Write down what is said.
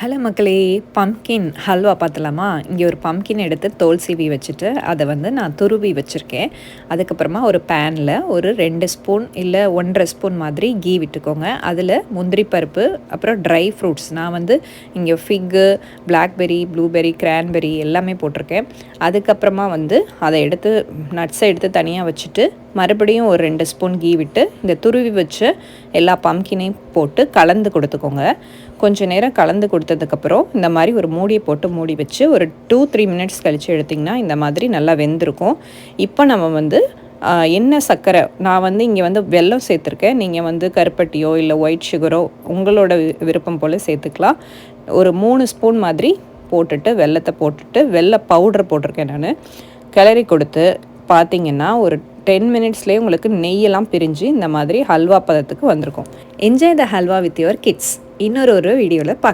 Hello மக்களே, pumpkin halwa பார்த்தலாமா? இங்கே ஒரு பம்ப்கின் எடுத்து தோல் சீவி வச்சுட்டு அதை நான் துருவி வச்சுருக்கேன். அதுக்கப்புறமா ஒரு பேனில் ஒரு 2 ஸ்பூன் இல்லை 1.5 ஸ்பூன் மாதிரி கீ விட்டுக்கோங்க. அதில் முந்திரி பருப்பு, அப்புறம் ட்ரை ஃப்ரூட்ஸ், நான் இங்கே ஃபிக்கு, பிளாக்பெர்ரி, ப்ளூபெர்ரி, கிரான்பெர்ரி எல்லாமே போட்டிருக்கேன். அதுக்கப்புறமா அதை எடுத்து நட்ஸை எடுத்து தனியாக வச்சுட்டு மறுபடியும் ஒரு 2 ஸ்பூன் கீ விட்டு இந்த துருவி வச்ச எல்லா பம்ப்கினையும் போட்டு கலந்து கொடுத்துக்கோங்க. கொஞ்சம் நேரம் கலந்து கொடுத்ததுக்கப்புறம் இந்த மாதிரி ஒரு மூடியை போட்டு மூடி வச்சு ஒரு 2-3 மினிட்ஸ் கழித்து எடுத்திங்கன்னா இந்த மாதிரி நல்லா வெந்திருக்கும். இப்போ நம்ம என்ன சர்க்கரை, நான் இங்கே வெல்லம் சேர்த்துருக்கேன். நீங்கள் கருப்பட்டியோ இல்லை ஒயிட் சுகரோ உங்களோட விருப்பம் போல் சேர்த்துக்கலாம். ஒரு 3 ஸ்பூன் மாதிரி போட்டுட்டு வெல்லத்தை போட்டுட்டு வெல்ல பவுடர் போட்டிருக்கேன். நான் கிளறி கொடுத்து பார்த்திங்கன்னா ஒரு 10 மினிட்ஸ்லேயே உங்களுக்கு நெய்யெல்லாம் பிரிஞ்சு இந்த மாதிரி ஹல்வா பதத்துக்கு வந்திருக்கும். Enjoy the halwa with your kids. இன்னொரு வீடியோவில்